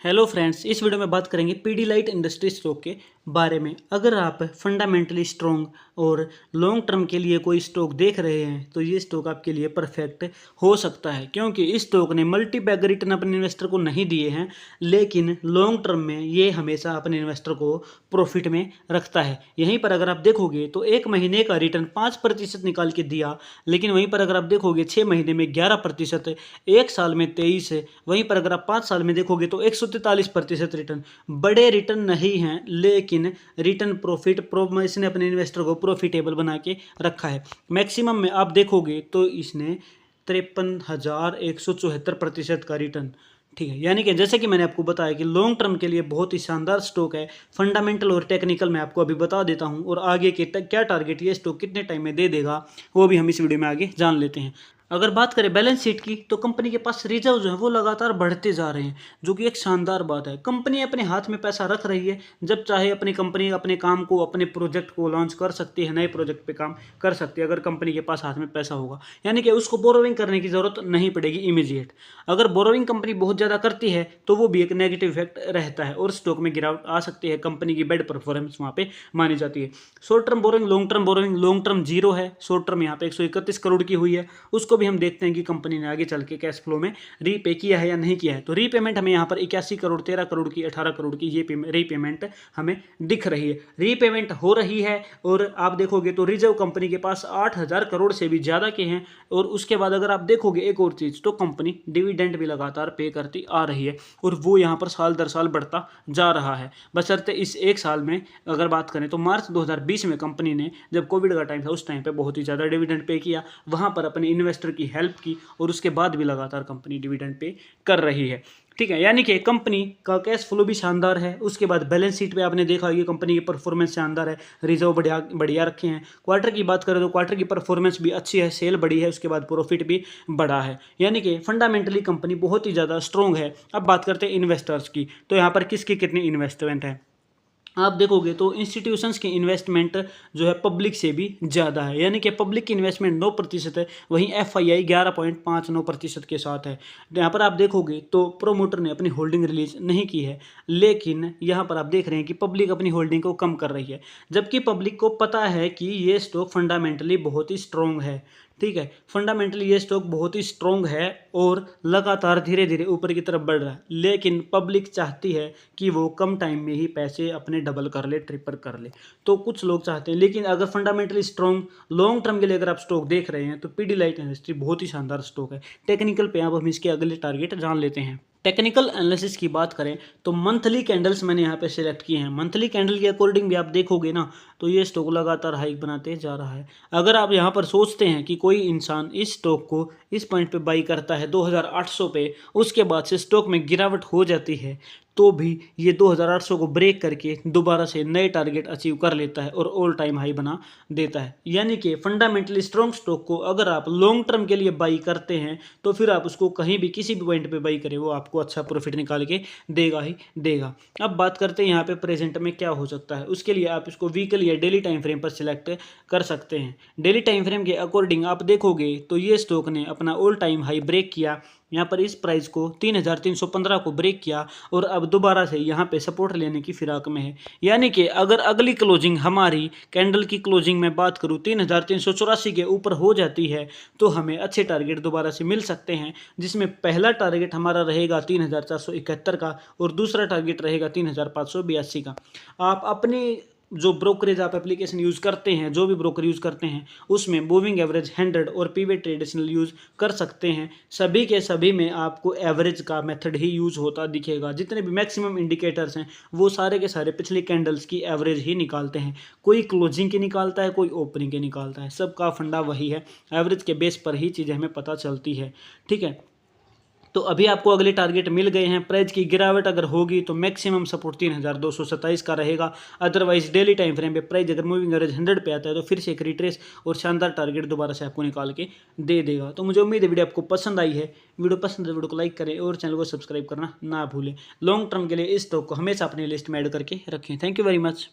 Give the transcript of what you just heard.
Hello friends, इस video में बात करेंगे पीडीलाइट इंडस्ट्री स्टॉक के बारे में। अगर आप फंडामेंटली स्ट्रॉन्ग और लॉन्ग टर्म के लिए कोई स्टॉक देख रहे हैं तो ये स्टॉक आपके लिए परफेक्ट हो सकता है, क्योंकि इस स्टॉक ने मल्टी बैग रिटर्न अपने इन्वेस्टर को नहीं दिए हैं, लेकिन लॉन्ग टर्म में ये हमेशा अपने इन्वेस्टर को प्रॉफिट में रखता है। यहीं पर अगर आप देखोगे तो एक महीने का रिटर्न 5% निकाल के दिया, लेकिन वहीं पर अगर आप देखोगे 6 महीने में 11%, एक साल में 23, वहीं पर अगर आप 5 साल में देखोगे तो 143% रिटर्न। बड़े रिटर्न नहीं हैं, लेकिन रिटर्न प्रॉफिट इसने अपने इन्वेस्टर को प्रॉफिटेबल बना के रखा है। मैक्सिमम में आप देखोगे तो इसने 53,174% का रिटर्न, ठीक है। यानी कि जैसे कि मैंने आपको बताया कि लॉन्ग टर्म के लिए बहुत ही शानदार स्टॉक है। फंडामेंटल और टेक्निकल मैं आपको अभी बता देता हूं, और आगे के क्या टारगेट ये स्टॉक कितने टाइम में दे देगा वो भी हम इस वीडियो में आगे जान लेते हैं। अगर बात करें बैलेंस शीट की तो कंपनी के पास रिजर्व जो है वो लगातार बढ़ते जा रहे हैं, जो कि एक शानदार बात है। कंपनी अपने हाथ में पैसा रख रही है, जब चाहे अपनी कंपनी अपने काम को, अपने प्रोजेक्ट को लॉन्च कर सकती है, नए प्रोजेक्ट पे काम कर सकती है अगर कंपनी के पास हाथ में पैसा होगा। यानी कि उसको बोरोविंग करने की जरूरत नहीं पड़ेगी इमीडिएट। अगर बोरोविंग कंपनी बहुत ज़्यादा करती है तो वो भी एक नेगेटिव इफेक्ट रहता है और स्टॉक में गिरावट आ सकती है। कंपनी की बेड परफॉर्मेंस वहाँ पे मानी जाती है। Short term borrowing, long term borrowing, long term zero है, शॉर्ट टर्म यहाँ पे 131 करोड़ की हुई है। उसको भी हम देखते हैं कि कंपनी ने आगे चल के कैश फ्लो में रीपे किया है या नहीं किया है। तो रीपेमेंट हमें यहाँ पर 81 करोड़, 13 करोड़ की, 18 करोड़ की ये रीपेमेंट हमें दिख रही है। रीपेमेंट हो रही है और आप देखोगे तो रिजर्व कंपनी के पास 8,000 करोड़ से भी ज़्यादा के हैं। और उसके बाद अगर आप देखोगे एक और चीज़, तो कंपनी डिविडेंड भी लगातार पे करती आ रही है और वो यहाँ पर साल दर साल बढ़ता जा रहा है। बशर्ते इस एक साल में अगर बात करें तो मार्च 2020 में कंपनी ने, जब कोविड का टाइम था, उस टाइम पे बहुत ही ज़्यादा डिविडेंड पे किया, वहाँ पर अपने इन्वेस्टर की हेल्प की, और उसके बाद भी लगातार कंपनी डिविडेंड पे कर रही है, ठीक है। यानी कि कंपनी का कैश फ्लो भी शानदार है। उसके बाद बैलेंस शीट पे आपने देखा कि कंपनी की परफॉर्मेंस शानदार है, रिजर्व बढ़िया बढ़िया रखे हैं। क्वार्टर की बात करें तो क्वार्टर की परफॉर्मेंस भी अच्छी है, सेल बढ़ी है, उसके बाद प्रॉफिट भी बढ़ा है। यानी कि फंडामेंटली कंपनी बहुत ही ज़्यादा स्ट्रॉन्ग है। अब बात करते हैं इन्वेस्टर्स की, तो यहाँ पर किसकी कितनी इन्वेस्टमेंट है। आप देखोगे तो इंस्टीट्यूशंस की इन्वेस्टमेंट जो है पब्लिक से भी ज़्यादा है। यानी कि पब्लिक की इन्वेस्टमेंट 9% है, वहीं FII 11.59% के साथ है। यहाँ पर आप देखोगे तो प्रोमोटर ने अपनी होल्डिंग रिलीज नहीं की है, लेकिन यहाँ पर आप देख रहे हैं कि पब्लिक अपनी होल्डिंग को कम कर रही है, जबकि पब्लिक को पता है कि ये स्टॉक फंडामेंटली बहुत ही स्ट्रॉन्ग है, ठीक है। फंडामेंटली ये स्टॉक बहुत ही स्ट्रॉन्ग है और लगातार धीरे धीरे ऊपर की तरफ बढ़ रहा है, लेकिन पब्लिक चाहती है कि वो कम टाइम में ही पैसे अपने डबल कर ले, ट्रिपल कर ले। तो कुछ लोग चाहते हैं, लेकिन अगर फंडामेंटली स्ट्रॉन्ग लॉन्ग टर्म के लिए अगर आप स्टॉक देख रहे हैं तो पीडीलाइट इंडस्ट्री बहुत ही शानदार स्टॉक है। टेक्निकल पे अब हम इसके अगले टारगेट जान लेते हैं। टेक्निकल एनालिसिस की बात करें तो मंथली कैंडल्स मैंने यहाँ पे सिलेक्ट किए हैं। मंथली कैंडल के अकॉर्डिंग भी आप देखोगे ना तो ये स्टॉक लगातार हाइक बनाते जा रहा है। अगर आप यहाँ पर सोचते हैं कि कोई इंसान इस स्टॉक को इस पॉइंट पे बाई करता है 2,800 पे, उसके बाद से स्टॉक में गिरावट हो जाती है, तो भी ये 2,800 को ब्रेक करके दोबारा से नए टारगेट अचीव कर लेता है और ऑल टाइम हाई बना देता है। यानी कि फंडामेंटली स्ट्रॉन्ग स्टॉक को अगर आप लॉन्ग टर्म के लिए बाई करते हैं तो फिर आप उसको कहीं भी किसी भी पॉइंट पे बाई करें, वो आपको अच्छा प्रॉफिट निकाल के देगा ही देगा। अब बात करते हैं यहाँ पे प्रेजेंट में क्या हो सकता है। उसके लिए आप इसको वीकली या डेली टाइम फ्रेम पर सिलेक्ट कर सकते हैं। डेली टाइम फ्रेम के अकॉर्डिंग आप देखोगे तो ये स्टॉक ने अपना ऑल टाइम हाई ब्रेक किया, यहाँ पर इस प्राइस को 3,315 को ब्रेक किया और अब दोबारा से यहाँ पे सपोर्ट लेने की फिराक में है। यानी कि अगर अगली क्लोजिंग हमारी कैंडल की क्लोजिंग में बात करूँ 3,384 के ऊपर हो जाती है तो हमें अच्छे टारगेट दोबारा से मिल सकते हैं, जिसमें पहला टारगेट हमारा रहेगा 3,471 का और दूसरा टारगेट रहेगा 3,582 का। आप अपनी जो ब्रोकरेज आप एप्लीकेशन यूज़ करते हैं, जो भी ब्रोकर यूज़ करते हैं, उसमें मूविंग एवरेज 100 और पीवी ट्रेडिशनल यूज़ कर सकते हैं। सभी के सभी में आपको एवरेज का मेथड ही यूज़ होता दिखेगा। जितने भी मैक्सिमम इंडिकेटर्स हैं वो सारे के सारे पिछली कैंडल्स की एवरेज ही निकालते हैं। कोई क्लोजिंग की निकालता है, कोई ओपनिंग की निकालता है, सबका फंडा वही है। एवरेज के बेस पर ही चीज़ें हमें पता चलती है, ठीक है। तो अभी आपको अगले टारगेट मिल गए हैं। प्राइस की गिरावट अगर होगी तो मैक्सिमम सपोर्ट 3,227 का रहेगा। अदरवाइज डेली टाइम फ्रेम पे प्राइस अगर मूविंग एवरेज 100 पे आता है तो फिर से एक रिट्रेस और शानदार टारगेट दोबारा से आपको निकाल के दे देगा। तो मुझे उम्मीद है वीडियो आपको पसंद आई है। वीडियो पसंद है वीडियो को लाइक करें और चैनल को सब्सक्राइब करना ना भूलें। लॉन्ग टर्म के लिए इस स्टॉक को हमेशा अपनी लिस्ट में ऐड करके रखें। Thank you very much.